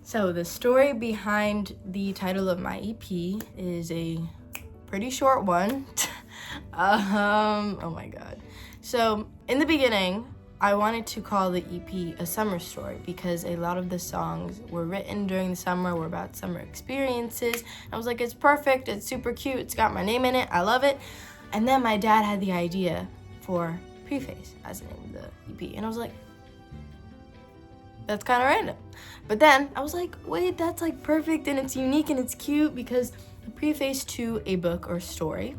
So the story behind the title of my EP is a pretty short one. Oh my god. So in the beginning, I wanted to call the EP a summer story because a lot of the songs were written during the summer, were about summer experiences. I was like, it's perfect, it's super cute, it's got my name in it, I love it. And then my dad had the idea for Preface as the name of the EP, and I was like, that's kind of random. But then I was like, wait, that's like perfect and it's unique and it's cute because the preface to a book or story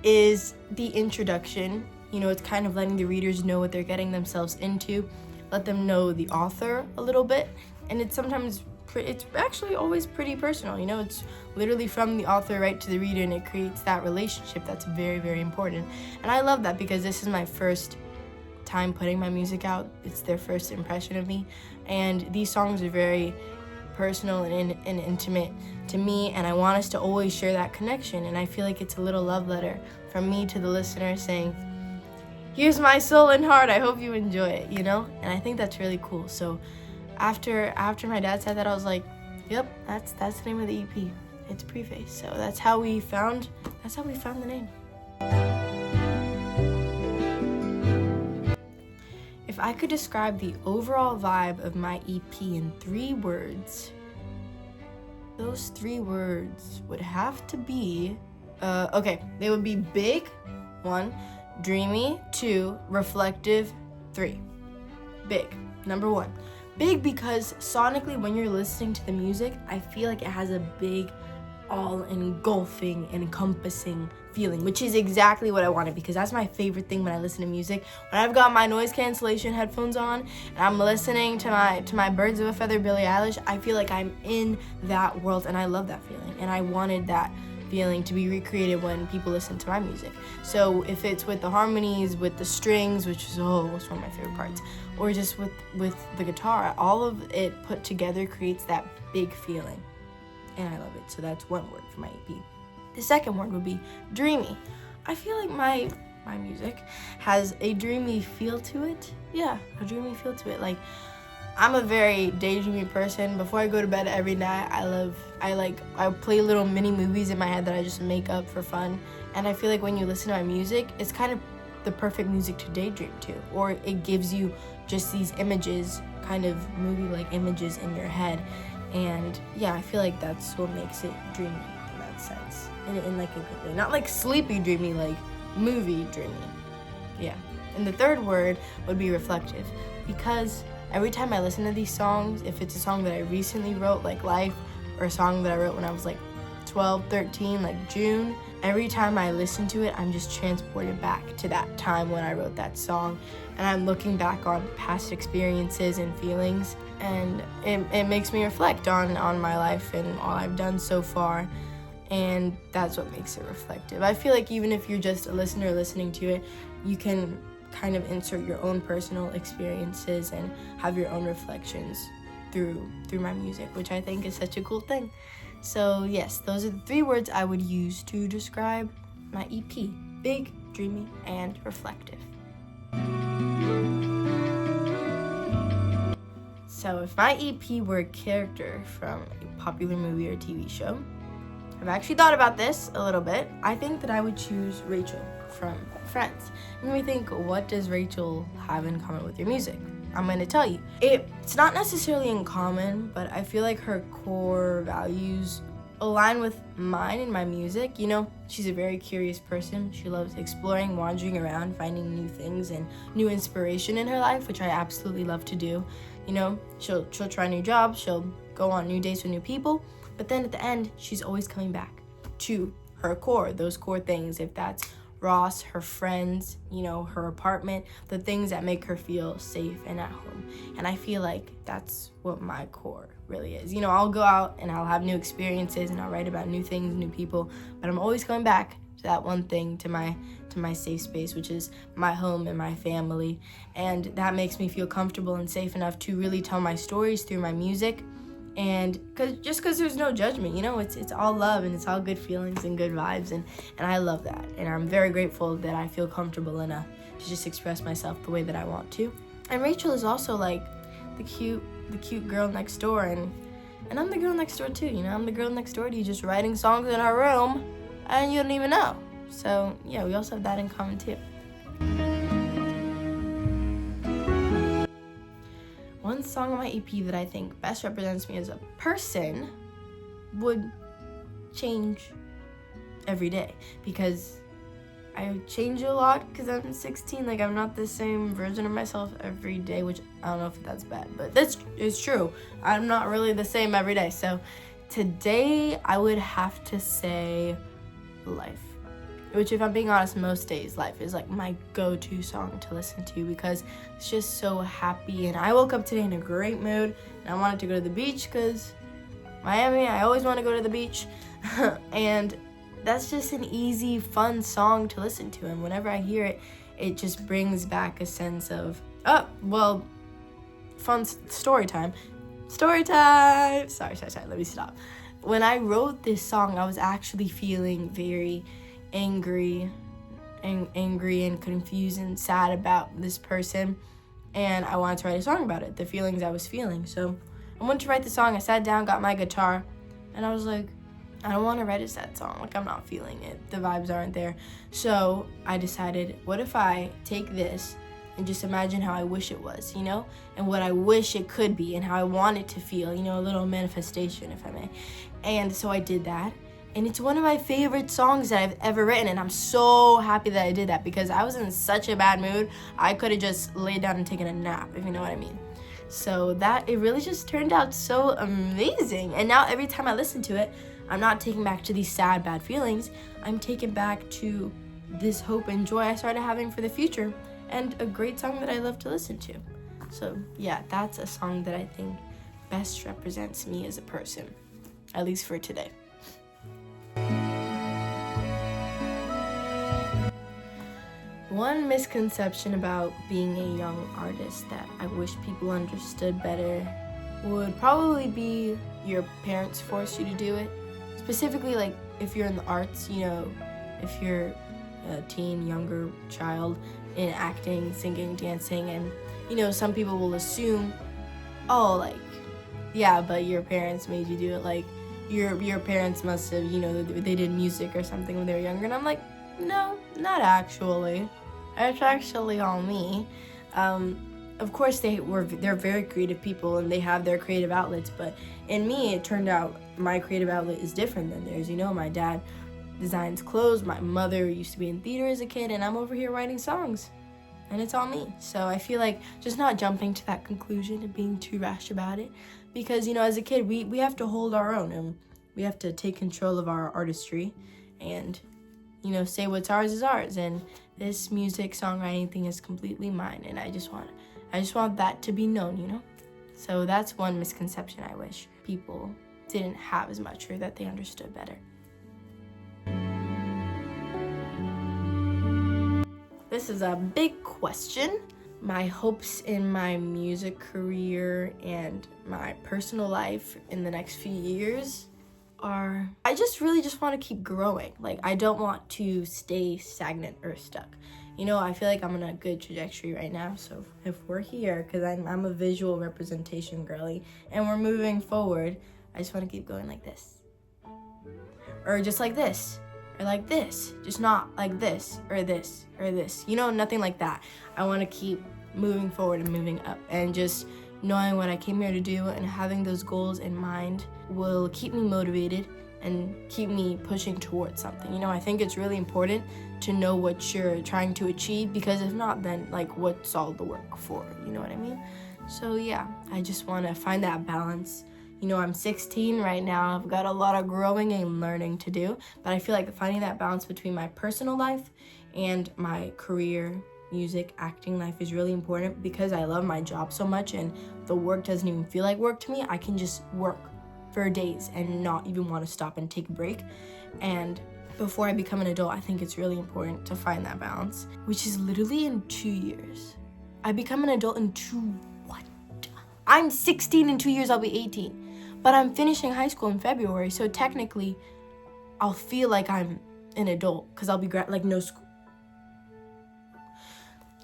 is the introduction. You know, it's kind of letting the readers know what they're getting themselves into, let them know the author a little bit, and it's actually always pretty personal. You know, it's literally from the author right to the reader, and it creates that relationship that's very, very important. And I love that because this is my first time putting my music out. It's their first impression of me, and these songs are very personal and intimate to me, and I want us to always share that connection. And I feel like it's a little love letter from me to the listener saying, here's my soul and heart, I hope you enjoy it, you know? And I think that's really cool. So after my dad said that, I was like, yep, that's the name of the EP. It's Preface. So that's how we found the name. If I could describe the overall vibe of my EP in 3 words, those 3 words would have to be, they would be big, 1, dreamy, 2, reflective, 3. Big, number 1. Big because sonically when you're listening to the music, I feel like it has a big, all-engulfing, encompassing feeling, which is exactly what I wanted because that's my favorite thing when I listen to music. When I've got my noise cancellation headphones on and I'm listening to my Birds of a Feather Billie Eilish, I feel like I'm in that world, and I love that feeling, and I wanted that feeling to be recreated when people listen to my music. So if it's with the harmonies, with the strings, which is one of my favorite parts, or just with the guitar, all of it put together creates that big feeling, and I love it. So that's 1 word for my EP. The second word would be dreamy. I feel like my music has a dreamy feel to it. Yeah, a dreamy feel to it. Like, I'm a very daydreamy person. Before I go to bed every night, I play little mini movies in my head that I just make up for fun. And I feel like when you listen to my music, it's kind of the perfect music to daydream to, or it gives you just these images, kind of movie-like images in your head. And yeah, I feel like that's what makes it dreamy in that sense, in like a good way. Not like sleepy dreamy, like movie dreamy. Yeah. And the third word would be reflective, because every time I listen to these songs, if it's a song that I recently wrote, like Life, or a song that I wrote when I was like 12, 13, like June, every time I listen to it, I'm just transported back to that time when I wrote that song, and I'm looking back on past experiences and feelings, and it makes me reflect on my life and all I've done so far, and that's what makes it reflective. I feel like even if you're just a listener listening to it, you can kind of insert your own personal experiences and have your own reflections through my music, which I think is such a cool thing. So yes, those are the 3 words I would use to describe my EP: big, dreamy, and reflective. So if my EP were a character from a popular movie or TV show, I've actually thought about this a little bit. I think that I would choose Rachel from Friends. And we think, what does Rachel have in common with your music? I'm going to tell you. It's not necessarily in common, but I feel like her core values align with mine in my music. You know, she's a very curious person. She loves exploring, wandering around, finding new things and new inspiration in her life, which I absolutely love to do. You know, she'll try new jobs, she'll go on new dates with new people, but then at the end, she's always coming back to her core, those core things. If that's Ross, her friends, you know, her apartment, the things that make her feel safe and at home. And I feel like that's what my core really is. You know, I'll go out and I'll have new experiences and I'll write about new things, new people, but I'm always coming back to that one thing, to my safe space, which is my home and my family. And that makes me feel comfortable and safe enough to really tell my stories through my music. And because there's no judgment, you know, it's all love and it's all good feelings and good vibes, and I love that. And I'm very grateful that I feel comfortable enough to just express myself the way that I want to. And Rachel is also like the cute the cute girl next door, and I'm the girl next door too, you know? I'm the girl next door to you just writing songs in our room, and you don't even know. So, yeah, we also have that in common too. One song on my EP that I think best represents me as a person would change every day, because I change a lot because I'm 16. Like, I'm not the same version of myself every day, which I don't know if that's bad, but it's true. I'm not really the same every day. So today I would have to say Life, which, if I'm being honest, most days Life is like my go-to song to listen to because it's just so happy. And I woke up today in a great mood, and I wanted to go to the beach because Miami, I always want to go to the beach. And that's just an easy, fun song to listen to. And whenever I hear it, it just brings back a sense of, fun story time. Sorry, let me stop. When I wrote this song, I was actually feeling very angry and confused and sad about this person. And I wanted to write a song about it, the feelings I was feeling. So I wanted to write the song. I sat down, got my guitar, and I was like, I don't want to write a sad song. Like, I'm not feeling it. The vibes aren't there. So I decided, what if I take this and just imagine how I wish it was, you know? And what I wish it could be and how I want it to feel, you know, a little manifestation, if I may. And so I did that. And it's one of my favorite songs that I've ever written. And I'm so happy that I did that because I was in such a bad mood. I could have just laid down and taken a nap, if you know what I mean. So it really just turned out so amazing. And now every time I listen to it, I'm not taken back to these sad, bad feelings. I'm taken back to this hope and joy I started having for the future, and a great song that I love to listen to. So yeah, that's a song that I think best represents me as a person, at least for today. One misconception about being a young artist that I wish people understood better would probably be your parents force you to do it. Specifically, like, if you're in the arts, you know, if you're a teen, younger child in acting, singing, dancing, and, you know, some people will assume, oh, like, yeah, but your parents made you do it, like, your parents must have, you know, they did music or something when they were younger, and I'm like, no, not actually. It's actually all me. Of course, they're very creative people and they have their creative outlets, but in me, it turned out my creative outlet is different than theirs. You know, my dad designs clothes, my mother used to be in theater as a kid, and I'm over here writing songs, and it's all me. So I feel like just not jumping to that conclusion and being too rash about it, because, you know, as a kid, we have to hold our own, and we have to take control of our artistry and, you know, say what's ours is ours, and this music, songwriting thing is completely mine, and I just want that to be known, you know? So that's one misconception I wish people didn't have as much, or that they understood better. This is a big question. My hopes in my music career and my personal life in the next few years are, I just really want to keep growing. Like, I don't want to stay stagnant or stuck. You know, I feel like I'm on a good trajectory right now. So if we're here, because I'm a visual representation girly, and we're moving forward, I just want to keep going like this. Or just like this. Or like this. Just not like this. Or this. Or this. You know, nothing like that. I want to keep moving forward and moving up. And just knowing what I came here to do and having those goals in mind will keep me motivated and keep me pushing towards something. You know, I think it's really important to know what you're trying to achieve, because if not, then, like, what's all the work for? You know what I mean? So yeah, I just want to find that balance. You know, I'm 16 right now. I've got a lot of growing and learning to do, but I feel like finding that balance between my personal life and my career, music, acting life is really important, because I love my job so much, and the work doesn't even feel like work to me. I can just work for days and not even want to stop and take a break. And before I become an adult, I think it's really important to find that balance, which is literally in 2 years. I become an adult in what? I'm 16, in 2 years I'll be 18. But I'm finishing high school in February, so technically I'll feel like I'm an adult, because I'll be no school.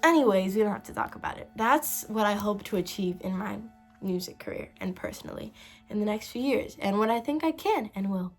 Anyways, we don't have to talk about it. That's what I hope to achieve in my music career and personally in the next few years, and what I think I can and will